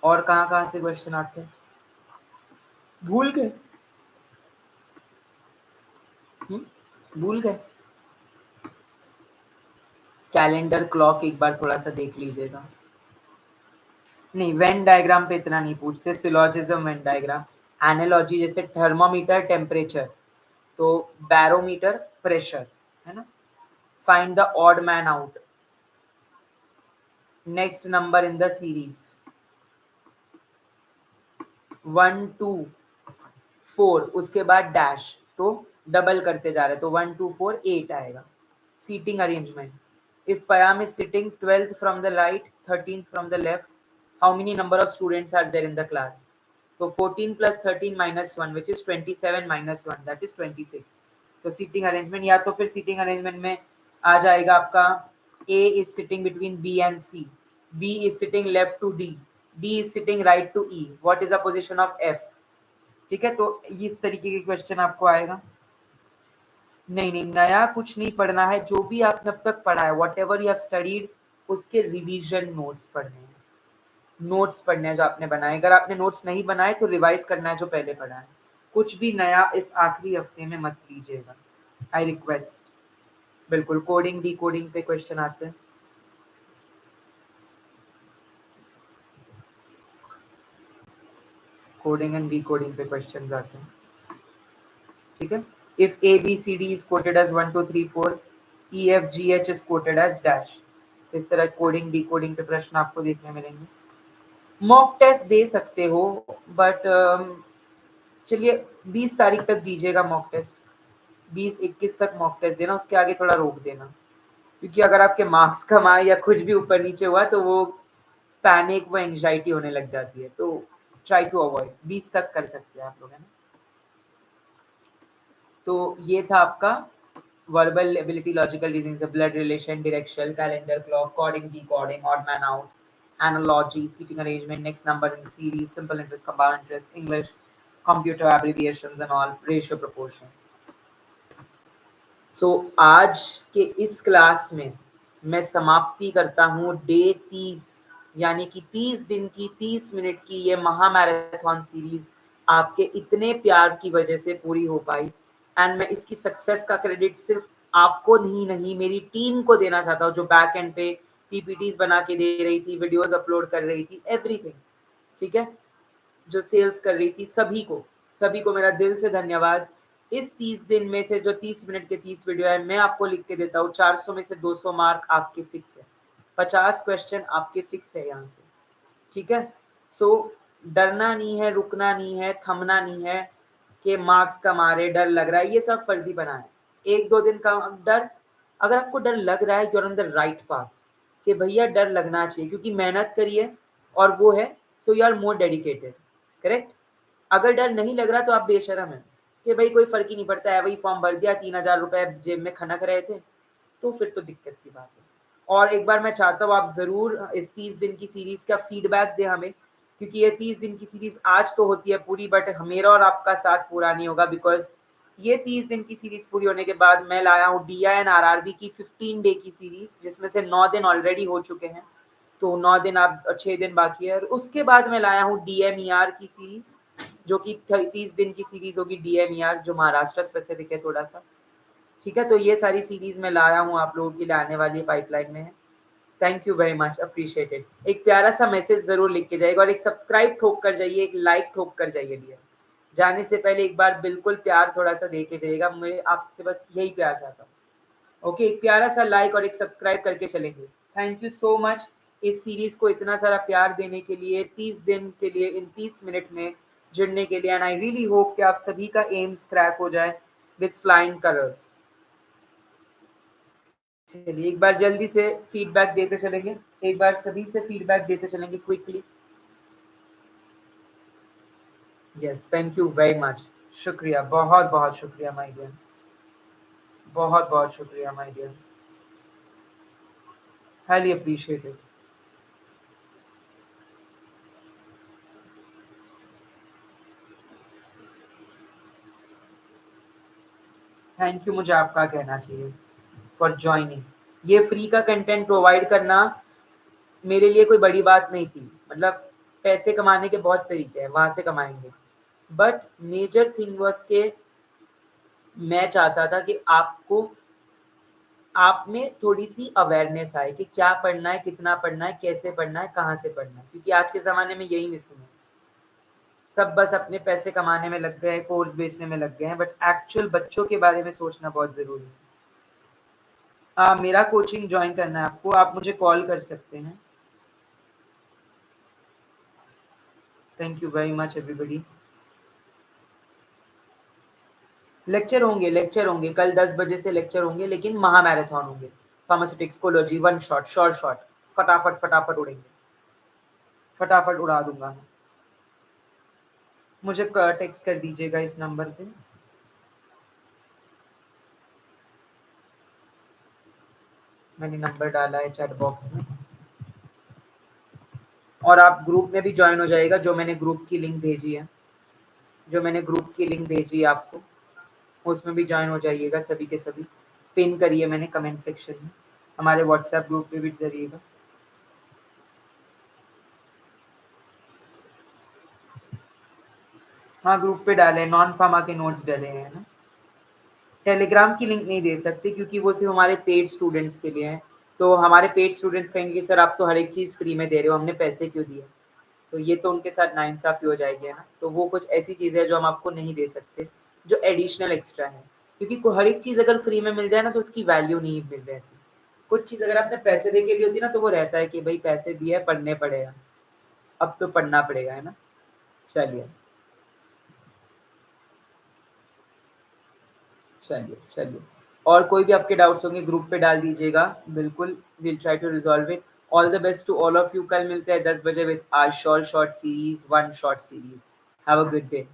और कहाँ कहाँ से क्वेश्चन आते हैं? भूल गए? भूल गए? कैलेंडर, क्लॉक एक बार थोड़ा सा देख लीजिएगा। नहीं, वेन डायग्राम पे इतना नहीं पूछते, सिलोजिज्म, वेन डायग्राम, एनालॉजी जैसे थर्मोमीटर टेम्परेचर, तो बैरोमीटर प्रेशर, है ना। Find the odd man out, next number in the series, 1 2 4, उसके बाद डैश, तो डबल करते जा रहे, तो 1 2 4 8 आएगा। Seating arrangement, If Payam is sitting 12th from the right, 13th from the left, how many number of students are there in the class? So 14 plus 13 minus 1, which is 27 minus 1, that is 26. तो seating arrangement, या तो फिर seating arrangement में आ जाएगा आपका A is sitting between B and C, B is sitting left to D, D is sitting right to E. What is the position of F? ठीक है, तो इस तरीके के क्वेश्चन आपको आएगा। नहीं नहीं, नया कुछ नहीं पढ़ना है, जो भी आपने अब तक पढ़ा है, what ever you have studied, उसके रिवीजन नोट्स पढ़ने हैं, नोट्स पढ़ने हैं जो आपने बनाए। अगर आपने नोट्स नहीं बनाए तो रिवाइज करना है जो पहले पढ़ा है। कुछ भी नया इस आखिरी हफ्ते में मत लीजिएगा, आई रिक्वेस्ट। बिल्कुल, कोडिंग डी कोडिंग पे क्वेश्चन आते हैं। कोडिंग एंड डी कोडिंग पे क्वेश्चन आते हैं, ठीक है। If A, B, C, D is quoted as 1, 2, 3, 4, E, F, G, H is quoted as dash। इस तरह कोडिंग डी कोडिंग पे प्रश्न आपको देखने मिलेंगे। मॉक टेस्ट दे सकते हो, बट चलिए 20 तारीख तक दीजिएगा मॉक टेस्ट, 20-21 तक मॉक टेस्ट देना, उसके आगे थोड़ा रोक देना, क्योंकि अगर आपके मार्क्स कम आए या कुछ भी ऊपर नीचे हुआ तो वो पैनिक व एंजाइटी होने लग जाती है। तो ट्राई टू अवॉइड, 20 तक कर सकते हैं आप लोग, है ना। तो ये था आपका verbal ability, logical reasoning, blood relation, direction, calendar, clock, coding, decoding, odd man out, analogy, seating arrangement, next number in series, simple interest, compound interest, English, computer abbreviations and all, ratio, proportion. So आज के इस class में मैं समाप्ति करता हूँ day 30, यानी कि 30 दिन की 30 मिनट की ये महामैराथन सीरीज आपके इतने प्यार की वजह से पूरी हो पाई। एंड मैं इसकी सक्सेस का क्रेडिट सिर्फ आपको नहीं मेरी टीम को देना चाहता हूँ, जो बैक एंड पे पीपीटीज बना के दे रही थी, वीडियोस अपलोड कर रही थी, एवरीथिंग, ठीक है, जो सेल्स कर रही थी, सभी को मेरा दिल से धन्यवाद। इस 30 दिन में से जो 30 मिनट के 30 वीडियो है, मैं आपको लिख के देता हूँ 400 में से 200 मार्क आपके फिक्स है, 50 क्वेश्चन आपके फिक्स है यहाँ से, ठीक है। सो डरना नहीं है, रुकना नहीं है, थमना नहीं है कि मार्क्स कम आ रहे, डर लग रहा है, ये सब फर्जी बना है। 1-2 दिन का डर, अगर आपको डर लग रहा है, you are on the right path, कि भैया डर लगना चाहिए, क्योंकि मेहनत करिए और वो है, so you are more dedicated, correct. अगर डर नहीं लग रहा तो आप बेशरम है कि भाई कोई फर्क ही नहीं पड़ता है, वही फॉर्म भर दिया, 3000 रुपए जेब में खनक रहे थे, तो फिर तो दिक्कत की बात है। और एक बार मैं चाहता हूँ आप जरूर इस 30 दिन की सीरीज का फीडबैक दें हमें, क्योंकि ये 30 दिन की सीरीज आज तो होती है पूरी, बट मेरा और आपका साथ पूरा नहीं होगा, बिकॉज ये 30 दिन की सीरीज पूरी होने के बाद मैं लाया हूँ DIN RRB की 15 डे की सीरीज, जिसमें से 9 दिन ऑलरेडी हो चुके हैं, तो 9 दिन आप 6 दिन बाकी है। और उसके बाद मैं लाया हूँ DMER की सीरीज, जो कि 30 दिन की सीरीज होगी, DMER जो महाराष्ट्र स्पेसिफिक है थोड़ा सा, ठीक है। तो ये सारी सीरीज मैं लाया हूँ आप लोगों की, लाने वाली पाइपलाइन में है। Thank you very much, appreciated. एक प्यारा सा मैसेज जरूर लिख के जाइएगा, और एक सब्सक्राइब ठोक कर जाइए, एक लाइक ठोक कर जाइए डियर। जाने से पहले एक बार बिल्कुल प्यार थोड़ा सा दे के जाइएगा, मैं आपसे बस यही प्यार चाहता हूँ। ओके, एक प्यारा सा लाइक और एक सब्सक्राइब करके चलेंगे। थैंक यू सो मच इस सीरीज को इतना सारा प्यार देने के लिए, 30 दिन के लिए, इन 30 मिनट में जुड़ने के लिए। एंड आई रियली होप कि आप सभी का एम्स क्रैक हो जाए विथ फ्लाइंग कलर्स। चलिए एक बार जल्दी से फीडबैक देते चलेंगे, एक बार सभी से फीडबैक देते चलेंगे quickly. Yes, thank you very much, शुक्रिया, बहुत बहुत शुक्रिया माय डियर, बहुत बहुत शुक्रिया my dear, highly appreciated. Thank you, मुझे आपका कहना चाहिए फॉर ज्वाइनिंग। ये फ्री का कंटेंट प्रोवाइड करना मेरे लिए कोई बड़ी बात नहीं थी, मतलब पैसे कमाने के बहुत तरीके हैं, वहां से कमाएंगे, बट मेजर थिंग वाज के मैं चाहता था कि आपको, आप में थोड़ी सी अवेयरनेस आए कि क्या पढ़ना है, कितना पढ़ना है, कैसे पढ़ना है, कहाँ से पढ़ना है, क्योंकि आज के ज़माने में यही मिसिंग है। सब बस अपने पैसे कमाने में लग गए हैं, कोर्स बेचने में लग गए हैं, बट एक्चुअल बच्चों के बारे में सोचना बहुत ज़रूरी है। मेरा कोचिंग ज्वाइन करना है आपको, आप मुझे कॉल कर सकते हैं। Thank you very much everybody. Lecture होंगे कल 10 बजे से लेक्चर होंगे, लेकिन महामैराथन होंगे, फार्मास्यूटिक्सकोलॉजी, वन शॉट, शॉर्ट शॉट, फटाफट फटाफट उड़ेंगे, फटाफट उड़ा दूंगा मैं। मुझे टेक्स्ट कर दीजिएगा इस नंबर पे। मैंने नंबर डाला है चैट बॉक्स में, और आप ग्रुप में भी ज्वाइन हो जाइएगा, जो मैंने ग्रुप की लिंक भेजी है, जो मैंने ग्रुप की लिंक भेजी है आपको, उसमें भी ज्वाइन हो जाइएगा सभी के सभी। पिन करिए मैंने कमेंट सेक्शन में, हमारे व्हाट्सएप ग्रुप पे भी करिएगा। हाँ ग्रुप पे डाले, नॉन फार्मा के नोट्स डाले हैं ना। टेलीग्राम की लिंक नहीं दे सकते क्योंकि वो सिर्फ हमारे पेड स्टूडेंट्स के लिए है। तो हमारे पेड स्टूडेंट्स कहेंगे सर आप तो हर एक चीज़ फ्री में दे रहे हो, हमने पैसे क्यों दिए? तो ये तो उनके साथ नाइंसाफ़ी हो जाएगी, है ना। तो वो कुछ ऐसी चीज़ें हैं जो हम आपको नहीं दे सकते, जो एडिशनल एक्स्ट्रा है, क्योंकि हर एक चीज़ अगर फ्री में मिल जाए ना तो उसकी वैल्यू नहीं मिल रहती। कुछ चीज़ अगर आपने पैसे दे के ली होती ना तो वो रहता है कि भाई पैसे दिए हैं, पढ़ने पड़ेगा, अब तो पढ़ना पड़ेगा, है ना। चलिए चलिए चलिए, और कोई भी आपके डाउट्स होंगे ग्रुप पे डाल दीजिएगा, बिल्कुल will try to resolve it. All the best to all of you. कल मिलते हैं 10 बजे with our short short series, one short series. Have a good day.